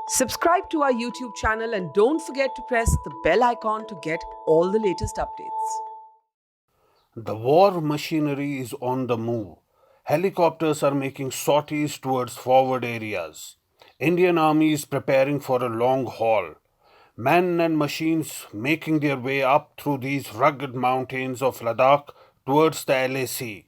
Subscribe to our YouTube channel and don't forget to press the bell icon to get all the latest updates. The war machinery is on the move. Helicopters are making sorties towards forward areas. Indian Army is preparing for a long haul. Men and machines making their way up through these rugged mountains of Ladakh towards the LAC.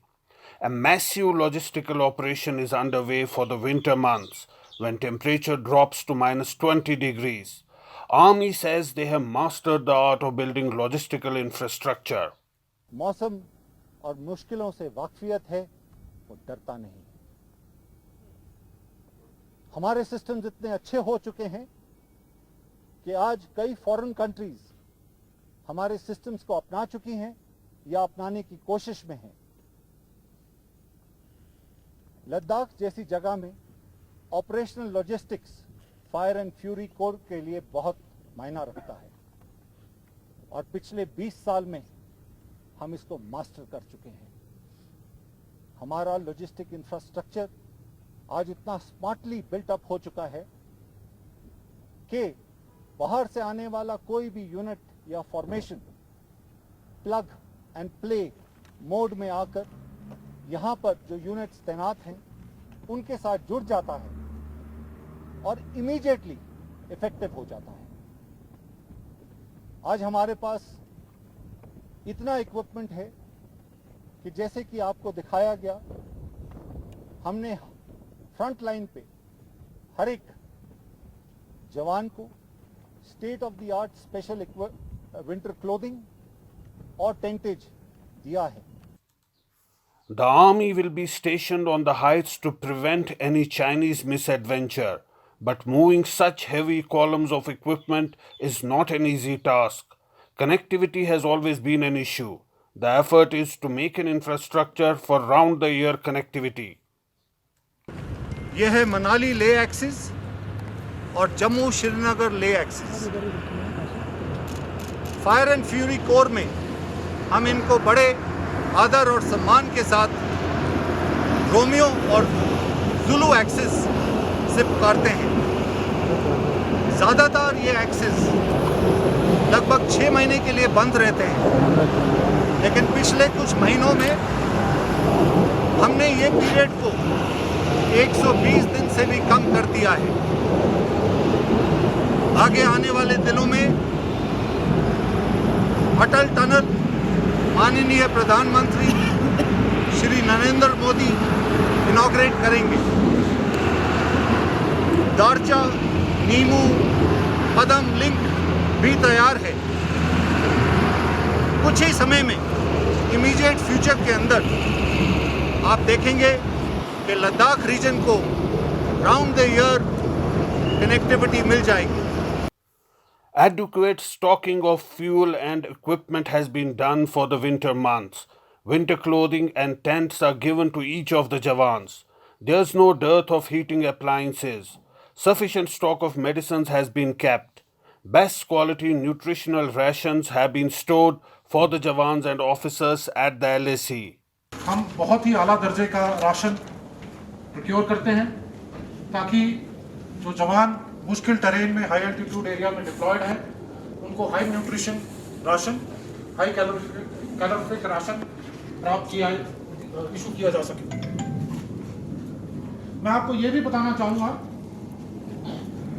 A massive logistical operation is underway for the winter months when temperature drops to minus 20 degrees. Army says they have mastered the art of building logistical infrastructure. मौसम और मुश्किलों से वाकफियत है, वो डरता नहीं। हमारे systems इतने अच्छे हो चुके हैं कि आज कई फॉरेन कंट्रीज हमारे सिस्टम्स को अपना चुकी हैं या अपनाने की कोशिश में हैं। लद्दाख जैसी जगह में operational logistics fire and fury core के लिए बहुत मायना रखता है और पिछले 20 साल में हम इसको मास्टर कर चुके हैं। हमारा लॉजिस्टिक इंफ्रास्ट्रक्चर आज इतना स्मार्टली बिल्ट अप हो चुका है कि बाहर से आने वाला कोई भी यूनिट या formation plug and play mode में आकर यहाँ पर जो यूनिट्स तैनात हैं उनके साथ जुड़ जाता है और इमीडिएटली इफेक्टिव हो जाता है। आज हमारे पास इतना इक्विपमेंट है कि जैसे कि आपको दिखाया गया, हमने फ्रंट लाइन पे हर एक जवान को state of the art special winter clothing और टेंटेज दिया है। The army will be stationed on the heights to prevent any Chinese misadventure, but moving such heavy columns of equipment is not an easy task. Connectivity has always been an issue. The effort is to make an infrastructure for round-the-year connectivity. यह है मनाली ले axis और जम्मू श्रीनगर ले axis. Fire and fury core में हम इनको बड़े आदर और सम्मान के साथ रोमियो और जुलू एक्सिस से पुकारते हैं। ज़्यादातर ये एक्सिस लगभग 6 महीने के लिए बंद रहते हैं, लेकिन पिछले कुछ महीनों में हमने ये पीरियड को 120 दिन से भी कम कर दिया है। आगे आने वाले दिनों में अटल टनल माननीय प्रधानमंत्री श्री नरेंद्र मोदी इनॉग्रेट करेंगे। दारचा, नीमू, पदम लिंक भी तैयार है। कुछ ही समय में इमीडिएट फ्यूचर के अंदर आप देखेंगे कि लद्दाख रीजन को राउंड द ईयर कनेक्टिविटी मिल जाएगी। Adequate stocking of fuel and equipment has been done for the winter months. Winter clothing and tents are given to each of the Jawans. There's no dearth of heating appliances. Sufficient stock of medicines has been kept. Best quality nutritional rations have been stored for the Jawans and officers at the LAC. हम बहुत ही आला दर्जे का ration procure करते हैं ताकि जो जवान मुश्किल टेरेन में हाई एल्टीट्यूड एरिया में डिप्लॉयड हैं उनको high nutrition ration, high calorific ration प्राप्त इशू किया जा सके। मैं आपको ये भी बताना चाहूँगा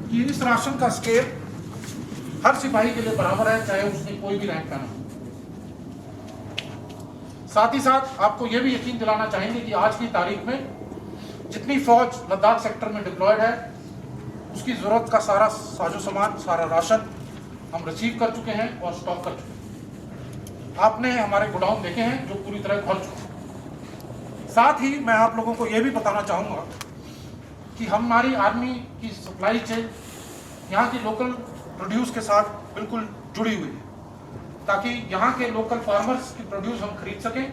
कि इस राशन का स्केल हर सिपाही के लिए बराबर है, चाहे उसने कोई भी रैंक पहना हो। साथ ही साथ आपको ये भी यकीन दिलाना चाहेंगे कि आज की तारीख में जितनी फौज लद्दाख सेक्टर में डिप्लॉयड है उसकी जरूरत का सारा साजो सामान, सारा राशन हम रिसीव कर चुके हैं और स्टॉक कर चुके हैं। आपने हमारे गोडाउन देखे हैं जो पूरी तरह भर चुके हैं। साथ ही मैं आप लोगों को यह भी बताना चाहूँगा कि हमारी आर्मी की सप्लाई चेन यहाँ की लोकल प्रोड्यूस के साथ बिल्कुल जुड़ी हुई है ताकि यहाँ के लोकल फार्मर्स की प्रोड्यूस हम खरीद सकें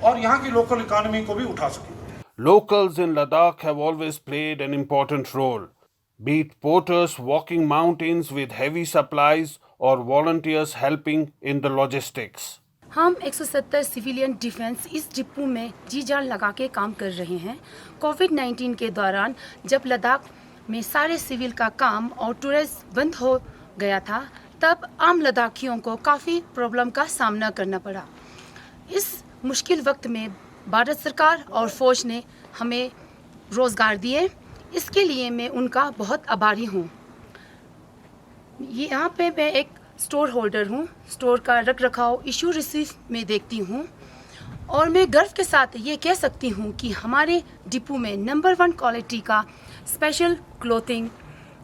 और यहाँ की लोकल इकोनॉमी को भी उठा सकें। Locals in Ladakh have always played an important role, be it porters walking mountains with heavy supplies or volunteers helping in the logistics. हम 170 सिविलियन डिफेंस इस डिपो में जी जान लगा के काम कर रहे हैं। कोविड-19 के दौरान जब लद्दाख में सारे सिविल का काम और टूरिस्ट बंद हो गया था, तब आम लद्दाखियों को काफ़ी प्रॉब्लम का सामना करना पड़ा। इस मुश्किल वक्त में भारत सरकार और फौज ने हमें रोज़गार दिए, इसके लिए मैं उनका बहुत आभारी हूँ। यहाँ पे मैं एक स्टोर होल्डर हूँ, स्टोर का रख रखाव इशू रिसीव में देखती हूँ और मैं गर्व के साथ ये कह सकती हूँ कि हमारे डिपो में नंबर 1 क्वालिटी का special clothing,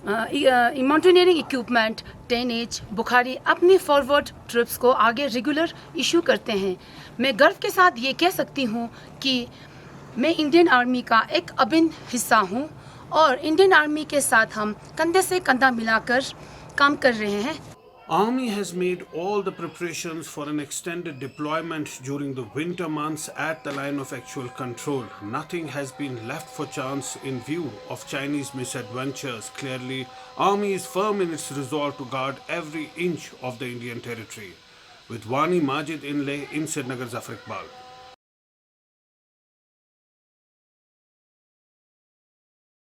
mountaineering equipment, tentage, बुखारी अपनी फॉरवर्ड ट्रिप्स को आगे रेगुलर इशू करते हैं। मैं गर्व के साथ ये कह सकती हूँ कि मैं इंडियन आर्मी का एक अभिन्न हिस्सा हूँ और इंडियन आर्मी के साथ हम कंधे से कंधा मिलाकर काम कर रहे हैं। Army has made all the preparations for an extended deployment during the winter months at the line of actual control. Nothing has been left for chance in view of Chinese misadventures. Clearly, Army is firm in its resolve to guard every inch of the Indian territory. With Wani Majid in Leh, in Srinagar, Zafar Iqbal.